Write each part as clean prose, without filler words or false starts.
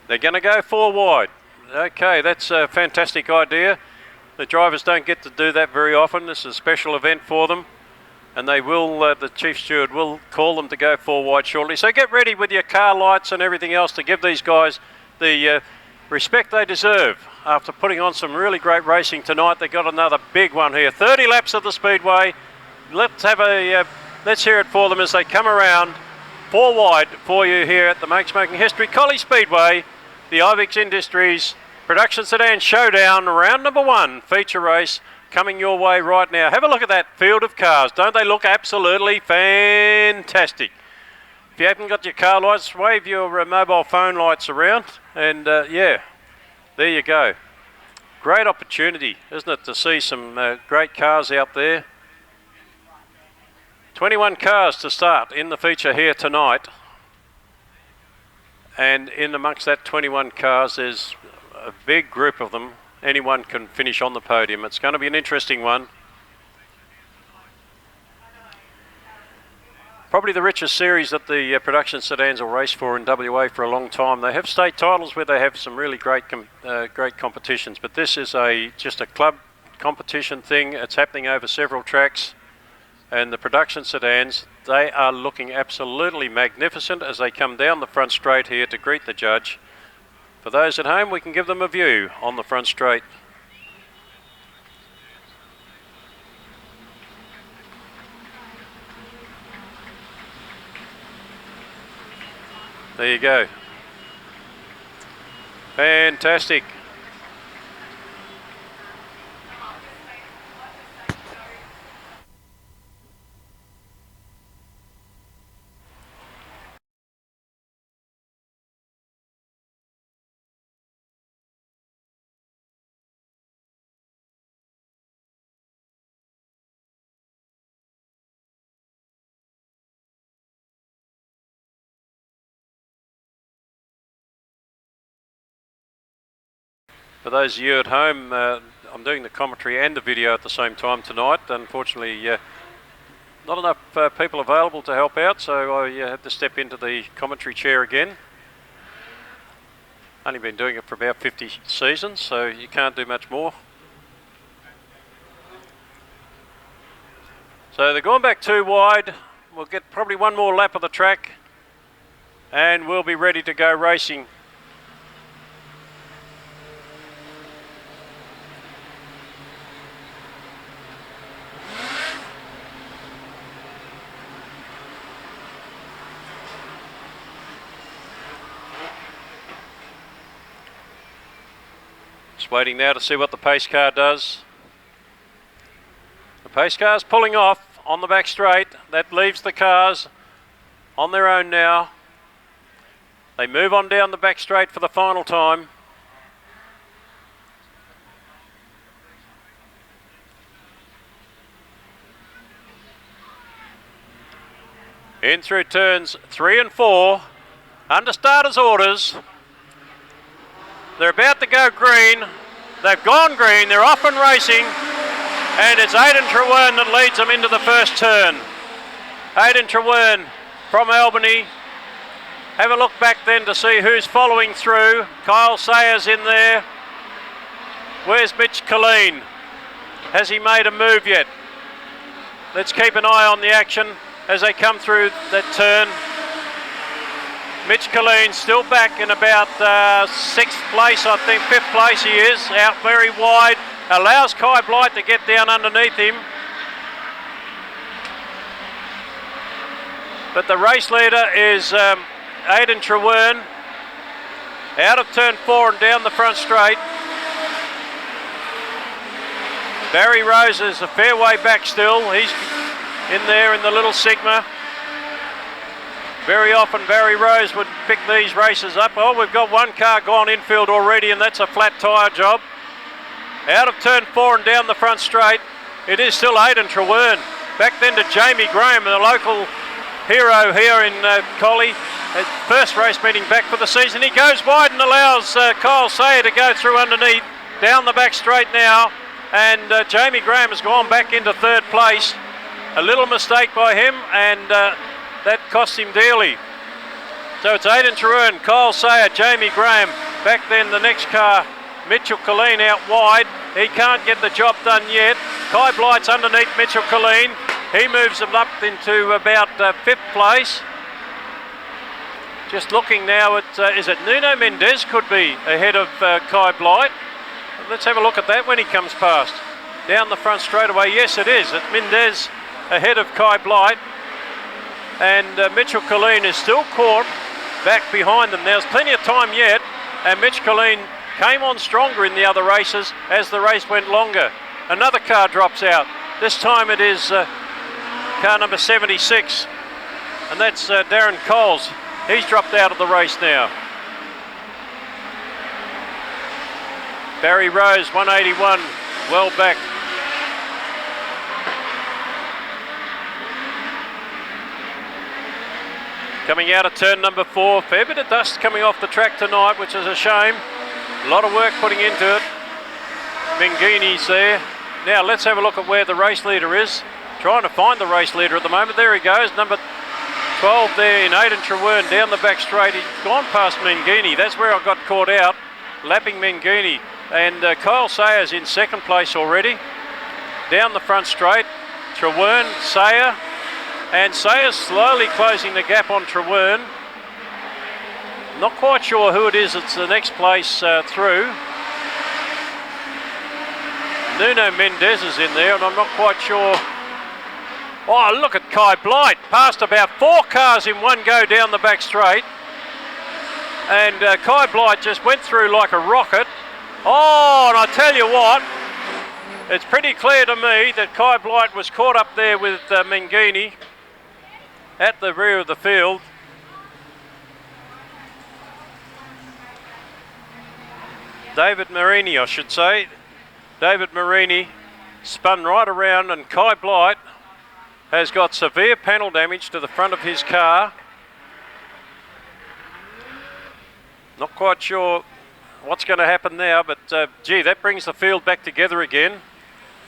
They're going to go 4 wide. Okay, that's a fantastic idea. The drivers don't get to do that very often. This is a special event for them. And they will, the chief steward will call them to go 4 wide shortly. So get ready with your car lights and everything else to give these guys the respect they deserve. After putting on some really great racing tonight, they've got another big one here. 30 laps of the Speedway. Let's hear it for them as they come around 4 wide for you here at the Make Smoking History Collie Speedway, the Ivix Industries Production Sedan Showdown, round number 1, feature race coming your way right now. Have a look at that field of cars. Don't they look absolutely fantastic? If you haven't got your car lights, wave your mobile phone lights around, and yeah, there you go. Great opportunity, isn't it, to see some great cars out there. 21 cars to start in the feature here tonight, and in amongst that 21 cars there's a big group of them. Anyone can finish on the podium. It's going to be an interesting one. Probably the richest series that the production sedans will race for in WA for a long time. They have state titles where they have some really great competitions, but this is just a club competition thing. It's happening over several tracks, and the production sedans, they are looking absolutely magnificent as they come down the front straight here to greet the judge. For those at home, we can give them a view on the front straight. There you go. Fantastic. For those of you at home, I'm doing the commentary and the video at the same time tonight. Unfortunately, not enough people available to help out, so I had to step into the commentary chair again. Only been doing it for about 50 seasons, so you can't do much more. So they're going back 2 wide. We'll get probably 1 more lap of the track, and we'll be ready to go racing. Just waiting now to see what the pace car does. The pace car's pulling off on the back straight. That leaves the cars on their own now. They move on down the back straight for the final time. In through turns 3 and 4, under starters' orders. They're about to go green. They've gone green. They're off and racing. And it's Aidan Trewern that leads them into the first turn. Aidan Trewern from Albany. Have a look back then to see who's following through. Kyle Sayers in there. Where's Mitch Colleen? Has he made a move yet? Let's keep an eye on the action as they come through that turn. Mitch Colleen still back in about 6th place, I think, 5th place he is, out very wide, allows Kai Blight to get down underneath him. But the race leader is Aidan Trewern, out of turn 4 and down the front straight. Barry Rose is a fair way back still, he's in there in the little Sigma. Very often Barry Rose would pick these races up. Oh, we've got 1 car gone infield already, and that's a flat tyre job. Out of turn 4 and down the front straight, it is still Aidan Trewern. Back then to Jamie Graham, the local hero here in Collie. First race meeting back for the season. He goes wide and allows Kyle Sayer to go through underneath. Down the back straight now, and Jamie Graham has gone back into 3rd place. A little mistake by him, and that cost him dearly. So it's Aidan Trewern, Kyle Sayer, Jamie Graham. Back then the next car, Mitchell Colleen out wide. He can't get the job done yet. Kai Blight's underneath Mitchell Colleen. He moves them up into about 5th place. Just looking now at, is it Nuno Mendes could be ahead of Kai Blight. Let's have a look at that when he comes past. Down the front straightaway, yes it is. It's Mendes ahead of Kai Blight. And Mitchell Colleen is still caught back behind them. There's plenty of time yet, and Mitch Colleen came on stronger in the other races as the race went longer. Another car drops out. This time it is car number 76, and that's Darren Coles. He's dropped out of the race now. Barry Rose, 181, well back. Coming out of turn number 4, fair bit of dust coming off the track tonight, which is a shame. A lot of work putting into it. Mangini's there. Now let's have a look at where the race leader is. Trying to find the race leader at the moment. There he goes, number 12 there in Aidan Trewern down the back straight. He's gone past Mangini. That's where I got caught out, lapping Mangini. And Kyle Sayer's in 2nd place already. Down the front straight, Trewern, Sayer. And Sayer's slowly closing the gap on Trewern. Not quite sure who it is that's the next place through. Nuno Mendes is in there, and I'm not quite sure. Oh, look at Kai Blight. Passed about 4 cars in one go down the back straight. And Kai Blight just went through like a rocket. Oh, and I tell you what, it's pretty clear to me that Kai Blight was caught up there with Mangini at the rear of the field. David Marini, I should say. David Marini spun right around, and Kai Blight has got severe panel damage to the front of his car. Not quite sure what's going to happen now, but gee, that brings the field back together again,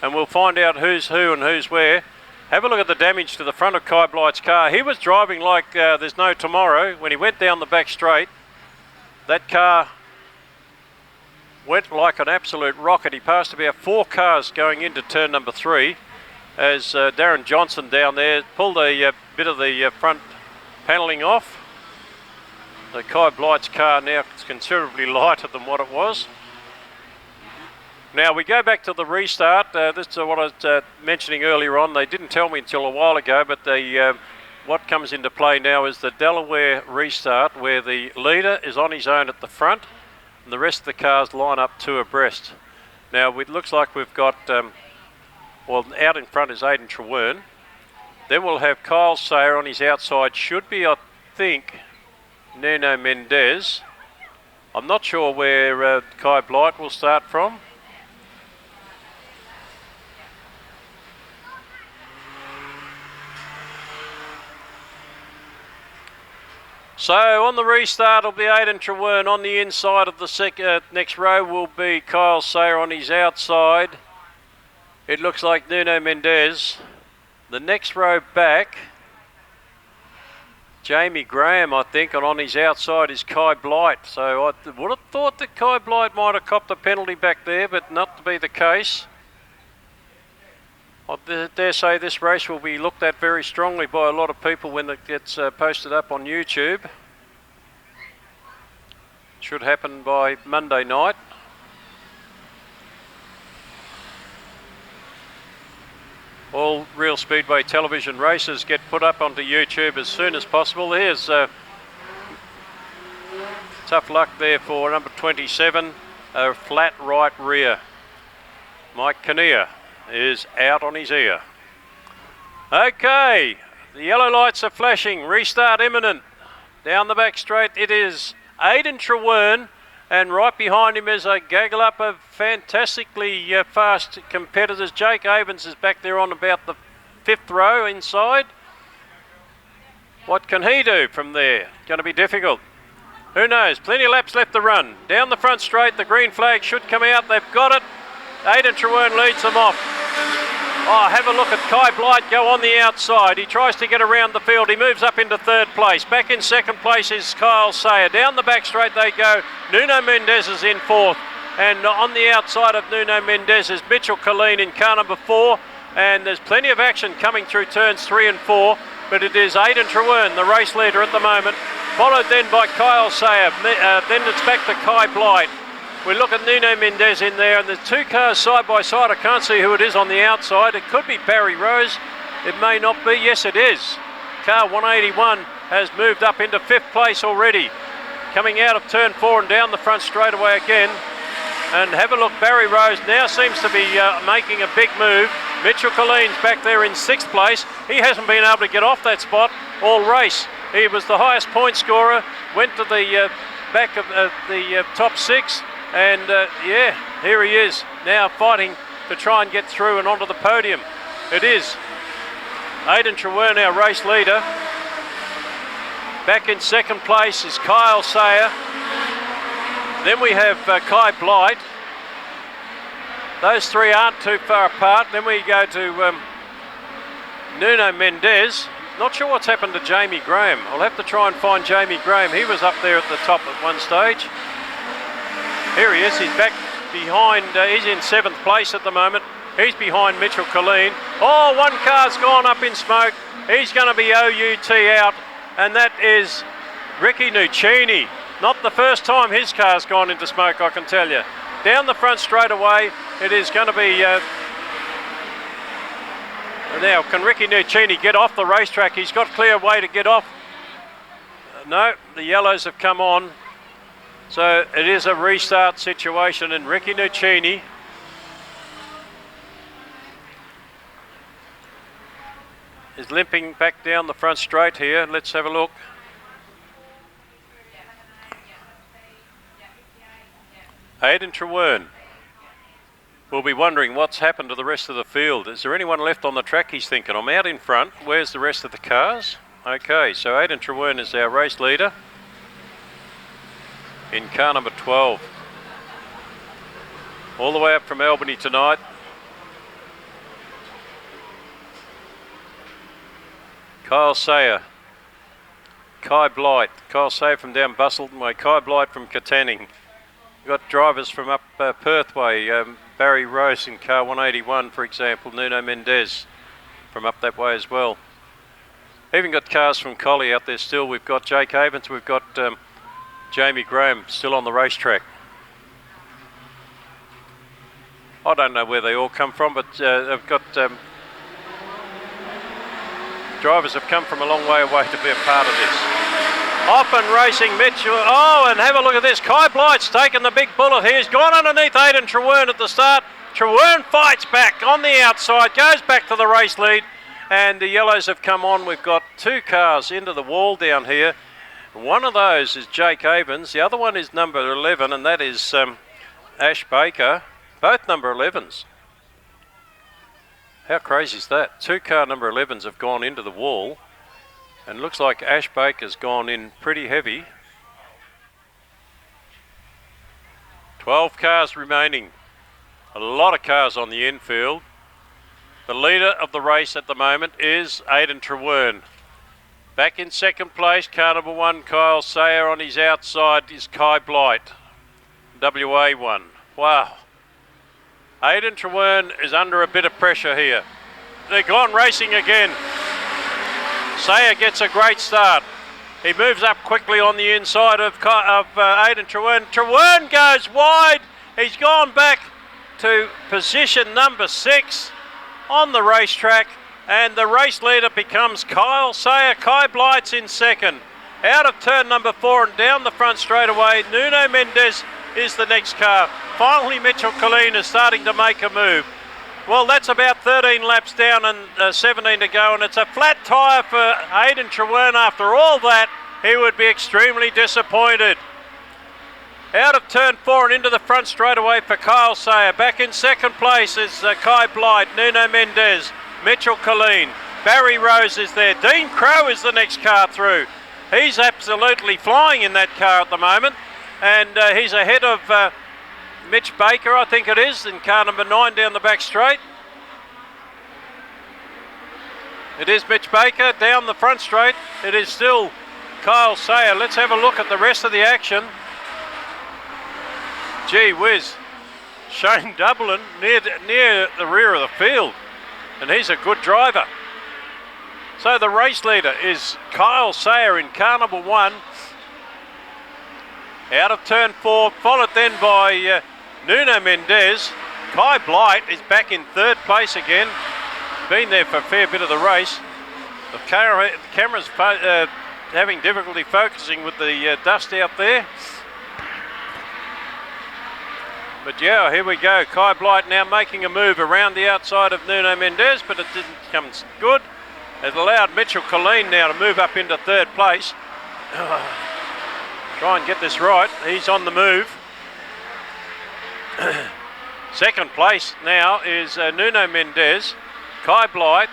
and we'll find out who's who and who's where. Have a look at the damage to the front of Kai Blight's car. He was driving like there's no tomorrow. When he went down the back straight, that car went like an absolute rocket. He passed about 4 cars going into turn number 3 as Darren Johnson down there pulled a bit of the front panelling off. The Kai Blight's car now is considerably lighter than what it was. Now we go back to the restart. This is what I was mentioning earlier on. They didn't tell me until a while ago, but what comes into play now is the Delaware restart, where the leader is on his own at the front and the rest of the cars line up 2 abreast. Now it looks like we've got, well, out in front is Aidan Trewern. Then we'll have Kyle Sayer on his outside. Should be, I think, Nuno Mendes. I'm not sure where Kai Blight will start from. So on the restart will be Aidan Trewern. On the inside of the next row will be Kyle Sayer on his outside. It looks like Nuno Mendes. The next row back, Jamie Graham, I think, and on his outside is Kai Blight. So I would have thought that Kai Blight might have copped a penalty back there, but not to be the case. I dare say this race will be looked at very strongly by a lot of people when it gets posted up on YouTube. Should happen by Monday night. All real Speedway television races get put up onto YouTube as soon as possible. Here's tough luck there for number 27, a flat right rear. Mike Kinnear is out on his ear. Okay, the yellow lights are flashing, restart imminent. Down the back straight it is Aidan Trewern, and right behind him is a gaggle up of fantastically fast competitors. Jake Avens is back there on about the 5th row inside. What can he do from there? Going to be difficult. Who knows? Plenty of laps left to run. Down the front straight, the green flag should come out. They've got it. Aidan Trewern leads them off. Oh, have a look at Kai Blight go on the outside. He tries to get around the field. He moves up into third place. Back in second place is Kyle Sayer. Down the back straight they go. Nuno Mendez is in fourth. And on the outside of Nuno Mendez is Mitchell Colleen in car number 4. And there's plenty of action coming through turns 3 and 4. But it is Aidan Trewern, the race leader at the moment. Followed then by Kyle Sayer. Then it's back to Kai Blight. We look at Nuno Mendez in there, and there's 2 cars side by side. I can't see who it is on the outside. It could be Barry Rose. It may not be. Yes, it is. Car 181 has moved up into 5th place already. Coming out of turn 4 and down the front straightaway again. And have a look, Barry Rose now seems to be making a big move. Mitchell Colleen's back there in 6th place. He hasn't been able to get off that spot all race. He was the highest point scorer, went to the back of the top 6. And yeah, here he is now fighting to try and get through and onto the podium. It is Aidan Trewern, our race leader. Back in 2nd place is Kyle Sayer. Then we have Kai Blight. Those 3 aren't too far apart. Then we go to Nuno Mendez. Not sure what's happened to Jamie Graham. I'll have to try and find Jamie Graham. He was up there at the top at one stage. Here he is, he's back behind, he's in 7th place at the moment. He's behind Mitchell Colleen. Oh, one car's gone up in smoke. He's going to be OUT out, and that is Ricky Nuccini. Not the first time his car's gone into smoke, I can tell you. Down the front straight away, it is going to be... now, can Ricky Nuccini get off the racetrack? He's got clear way to get off. No, the yellows have come on. So it is a restart situation, and Ricky Nuccini is limping back down the front straight here. Let's have a look. Aidan Trewern will be wondering what's happened to the rest of the field. Is there anyone left on the track? He's thinking, I'm out in front. Where's the rest of the cars? Okay, so Aidan Trewern is our race leader in car number 12. All the way up from Albany tonight. Kyle Sayer, Kai Blight. Kyle Sayer from down Busselton way, Kai Blight from Katanning. We've got drivers from up Perth way, Barry Rose in car 181, for example, Nuno Mendez from up that way as well. Even got cars from Collie out there still. We've got Jake Havens, we've got Jamie Graham still on the racetrack. I don't know where they all come from, but they've got drivers have come from a long way away to be a part of this. Off and racing Mitchell. Oh, and have a look at this. Kai Blight's taken the big bullet here. He's gone underneath Aidan Trewern at the start. Trewern fights back on the outside, goes back to the race lead, and the yellows have come on. We've got 2 cars into the wall down here. One of those is Jake Havens. The other one is number 11, and that is Ash Baker. Both number 11s. How crazy is that? 2 car number 11s have gone into the wall, and looks like Ash Baker's gone in pretty heavy. 12 cars remaining. A lot of cars on the infield. The leader of the race at the moment is Aidan Trewern. Back in 2nd place, car number 1, Kyle Sayer. On his outside is Kai Blight, WA1. Wow. Aidan Trewern is under a bit of pressure here. They're gone racing again. Sayer gets a great start. He moves up quickly on the inside of Aidan Trewern. Trewern goes wide. He's gone back to position number 6 on the racetrack, and the race leader becomes Kyle Sayer. Kai Blight's in 2nd. Out of turn number 4 and down the front straightaway, Nuno Mendez is the next car. Finally, Mitchell Colleen is starting to make a move. Well, that's about 13 laps down and 17 to go, and it's a flat tyre for Aidan Trewern. After all that, he would be extremely disappointed. Out of turn 4 and into the front straightaway for Kyle Sayer. Back in 2nd place is Kai Blight, Nuno Mendez, Mitchell Colleen. Barry Rose is there. Dean Crow is the next car through. He's absolutely flying in that car at the moment, and he's ahead of Mitch Baker, I think it is, in car number 9 down the back straight. It is Mitch Baker down the front straight. It is still Kyle Sayer. Let's have a look at the rest of the action. Gee whiz. Shane Dublin near the rear of the field. And he's a good driver. So the race leader is Kyle Sayer in car number 1. Out of turn 4, followed then by Nuno Mendez. Kai Blight is back in 3rd place again. Been there for a fair bit of the race. The camera's having difficulty focusing with the dust out there. But yeah, here we go. Kai Blight now making a move around the outside of Nuno Mendez, but it didn't come good. It allowed Mitchell Colleen now to move up into 3rd place. Try and get this right. He's on the move. 2nd place now is Nuno Mendez. Kai Blight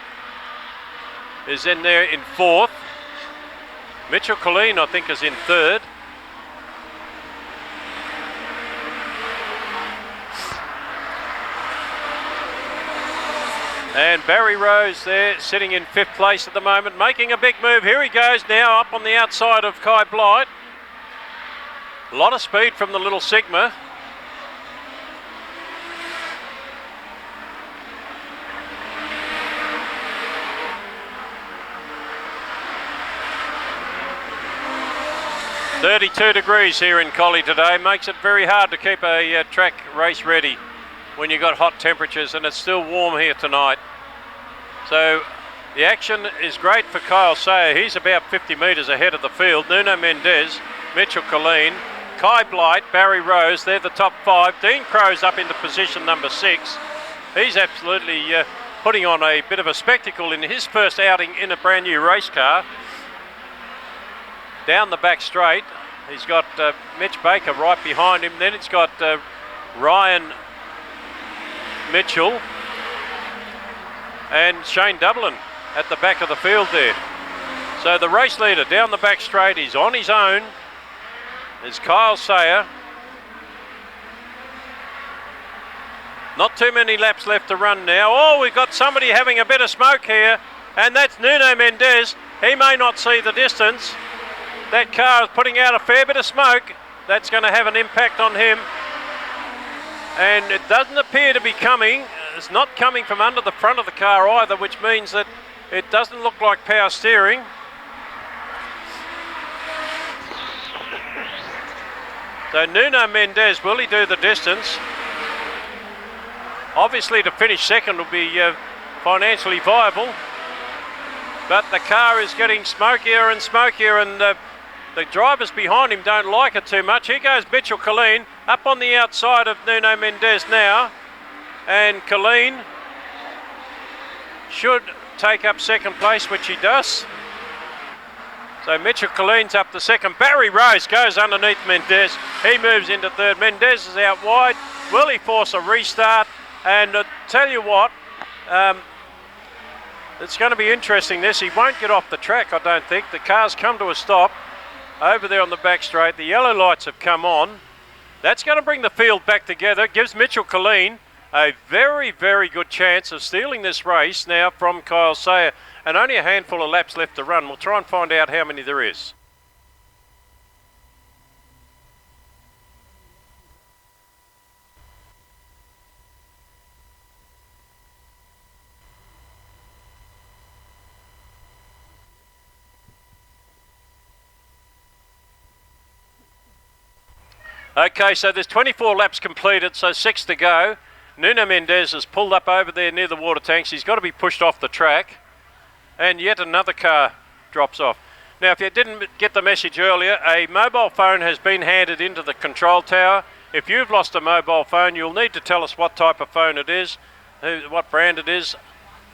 is in there in 4th. Mitchell Colleen, I think, is in 3rd. And Barry Rose there, sitting in 5th place at the moment, making a big move. Here he goes now, up on the outside of Kai Blight. A lot of speed from the little Sigma. .32 degrees here in Collie today. Makes it very hard to keep a track race ready when you've got hot temperatures, and it's still warm here tonight. So the action is great for Kyle Sayer. He's about 50 metres ahead of the field. Nuno Mendez, Mitchell Colleen, Kai Blight, Barry Rose, they're the top 5. Dean Crow's up into position number 6. He's absolutely putting on a bit of a spectacle in his first outing in a brand new race car. Down the back straight, he's got Mitch Baker right behind him. Then it's got Ryan Mitchell and Shane Dublin at the back of the field there. So the race leader down the back straight, he's on his own. There's Kyle Sayer. Not too many laps left to run now. Oh, we've got somebody having a bit of smoke here, and that's Nuno Mendez. He may not see the distance. That car is putting out a fair bit of smoke. That's going to have an impact on him. And it doesn't appear to be coming. It's not coming from under the front of the car either, which means that it doesn't look like power steering. So Nuno Mendez, will he do the distance? Obviously to finish 2nd will be financially viable. But the car is getting smokier and smokier, and the drivers behind him don't like it too much. Here goes Mitchell Colleen up on the outside of Nuno Mendez now. And Colleen should take up 2nd place, which he does. So Mitchell Colleen's up to 2nd. Barry Rose goes underneath Mendez. He moves into 3rd. Mendez is out wide. Will he force a restart? And tell you what, it's going to be interesting this. He won't get off the track, I don't think. The car's come to a stop over there on the back straight. The yellow lights have come on. That's going to bring the field back together. It gives Mitchell Colleen a very, very good chance of stealing this race now from Kyle Sayer. And only a handful of laps left to run. We'll try and find out how many there is. Okay, so there's 24 laps completed, so 6 to go. Nuno Mendez has pulled up over there near the water tanks. He's got to be pushed off the track. And yet another car drops off. Now, if you didn't get the message earlier, a mobile phone has been handed into the control tower. If you've lost a mobile phone, you'll need to tell us what type of phone it is, what brand it is,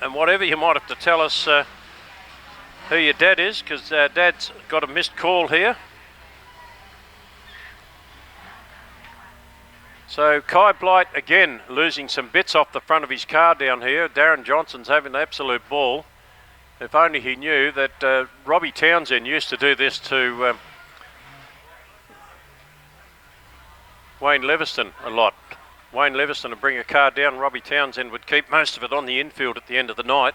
and whatever. You might have to tell us who your dad is, because Dad's got a missed call here. So Kai Blight again losing some bits off the front of his car down here. Darren Johnson's having an absolute ball. If only he knew that Robbie Townsend used to do this to Wayne Leviston a lot. Wayne Leviston would bring a car down, Robbie Townsend would keep most of it on the infield at the end of the night.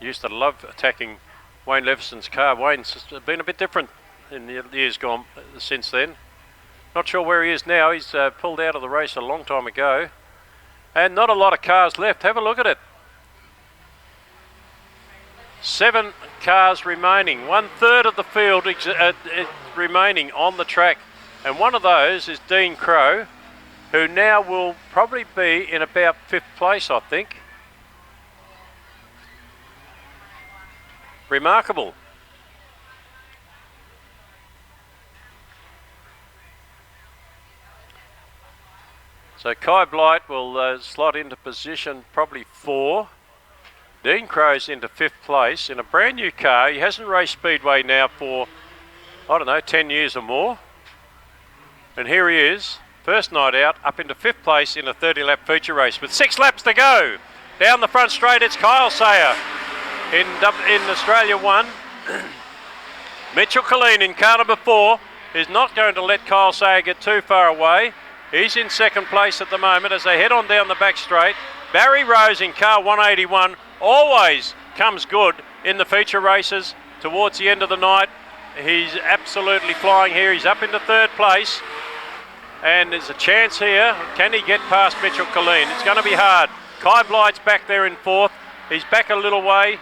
Used to love attacking Wayne Levison's car. Wayne's been a bit different in the years gone since then. Not sure where he is now. He's pulled out of the race a long time ago. And not a lot of cars left. Have a look at it. 7 cars remaining. 1/3 of the field remaining on the track. And one of those is Dean Crow, who now will probably be in about 5th place, I think. Remarkable. So Kai Blight will slot into position probably 4. Dean Crow's into 5th place in a brand new car. He hasn't raced Speedway now for, I don't know, 10 years or more. And here he is, first night out, up into 5th place in a 30-lap feature race with 6 laps to go. Down the front straight, it's Kyle Sayer in Australia 1. Mitchell Colleen in car number 4 is not going to let Kyle Sayer get too far away. He's in 2nd place at the moment as they head on down the back straight. Barry Rose in car 181 always comes good in the feature races towards the end of the night. He's absolutely flying here. He's up into 3rd place. And there's a chance here. Can he get past Mitchell Colleen? It's going to be hard. Kai Blight's back there in 4th. He's back a little way.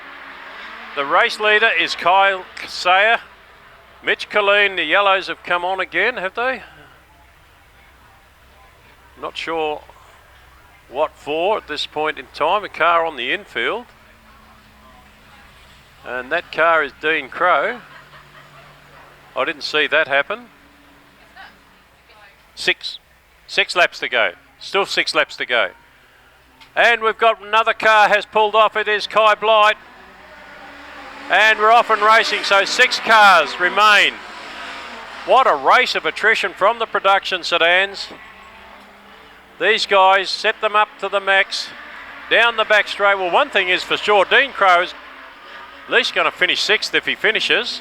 The race leader is Kyle Sayer. Mitch Colleen, the yellows have come on again, have they? Not sure what for at this point in time. A car on the infield. And that car is Dean Crow. I didn't see that happen. 6 laps to go. Still 6 laps to go. And we've got another car has pulled off. It is Kai Blight. And we're off and racing. So 6 cars remain. What a race of attrition from the production sedans. These guys set them up to the max. Down the back straight. Well, one thing is for sure, Dean Crow's at least going to finish 6th if he finishes.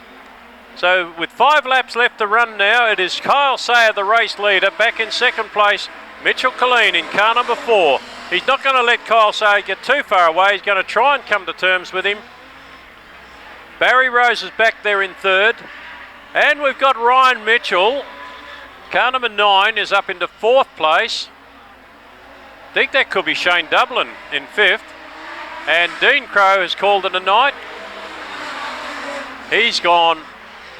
So with 5 laps left to run now, it is Kyle Sayer, the race leader, back in 2nd place. Mitchell Colleen in car number 4. He's not going to let Kyle Sayer get too far away. He's going to try and come to terms with him. Barry Rose is back there in 3rd. And we've got Ryan Mitchell. Car number 9 is up into 4th place. I think that could be Shane Dublin in 5th. And Dean Crow has called it a night. He's gone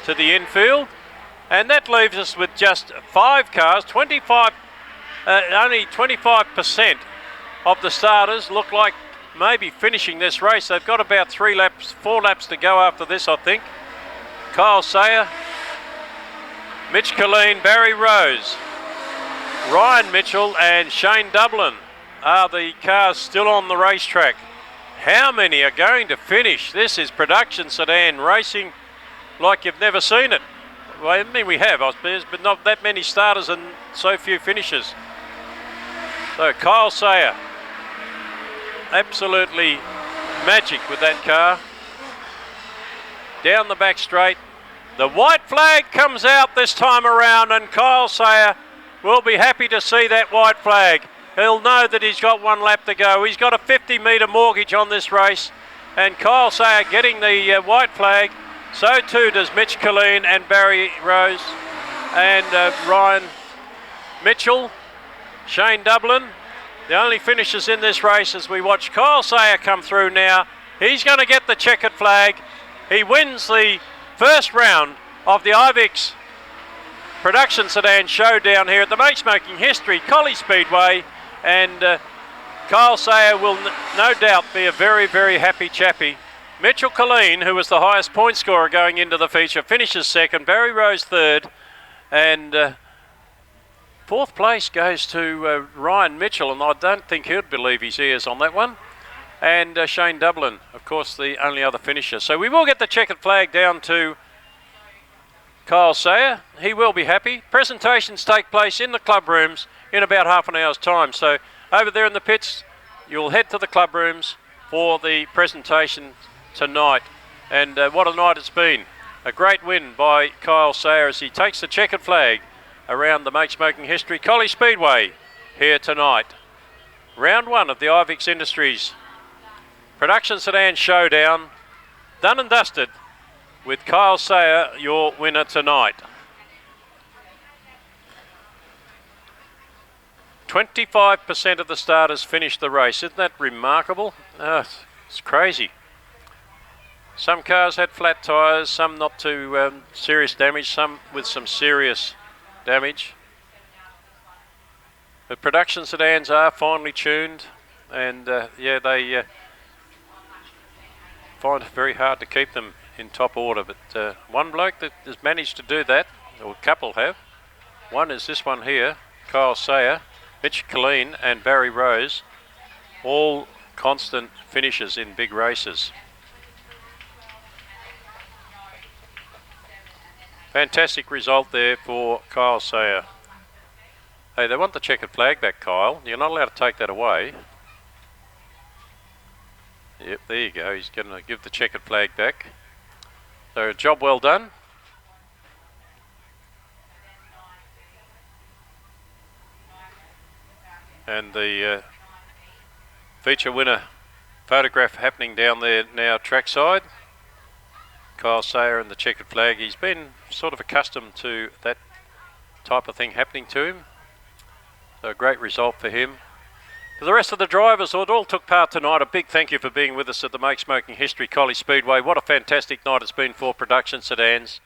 to the infield. And that leaves us with just 5 cars. Only 25% of the starters look like maybe finishing this race. They've got about 4 laps to go after this, I think. Kyle Sayer, Mitch Colleen, Barry Rose, Ryan Mitchell and Shane Dublin are the cars still on the racetrack. How many are going to finish? This is production sedan racing like you've never seen it. Well, I mean, we have, I suppose, but not that many starters and so few finishers. So Kyle Sayer, absolutely magic with that car. Down the back straight. The white flag comes out this time around and Kyle Sayer will be happy to see that white flag. He'll know that he's got 1 lap to go. He's got a 50-metre mortgage on this race. And Kyle Sayer getting the white flag. So too does Mitch Colleen and Barry Rose and Ryan Mitchell, Shane Dublin. The only finishers in this race as we watch Kyle Sayer come through now. He's going to get the checkered flag. He wins the first round of the Ivix Production Sedan Showdown here at the Make Smoking History Collie Speedway. And Kyle Sayer will no doubt be a very, very happy chappy. Mitchell Colleen, who was the highest point scorer going into the feature, finishes 2nd. Barry Rose 3rd. And 4th place goes to Ryan Mitchell, and I don't think he'd believe his ears on that one. And Shane Dublin, of course, the only other finisher. So we will get the checkered flag down to Kyle Sayer. He will be happy. Presentations take place in the club rooms in about half an hour's time. So over there in the pits, you'll head to the club rooms for the presentation tonight. And what a night it's been. A great win by Kyle Sayer as he takes the checkered flag around the Make Smoking History Collie Speedway here tonight. Round 1 of the Ivix Industries Production Sedan Showdown, done and dusted, with Kyle Sayer, your winner tonight. 25% of the starters finished the race. Isn't that remarkable? It's crazy. Some cars had flat tyres, some not too serious damage, some with some serious damage. The production sedans are finely tuned, and yeah, they find it very hard to keep them in top order. But one bloke that has managed to do that, or a couple have. One is this one here, Kyle Sayer, Mitch Collie and Barry Rose, all constant finishers in big races. Fantastic result there for Kyle Sayer. Hey, they want the checkered flag back, Kyle. You're not allowed to take that away. Yep, there you go. He's going to give the checkered flag back. So, job well done. And the feature winner photograph happening down there now trackside. Kyle Sayer and the checkered flag. He's been sort of accustomed to that type of thing happening to him. So a great result for him. For the rest of the drivers who all took part tonight, a big thank you for being with us at the Make Smoking History Collie Speedway. What a fantastic night it's been for production sedans.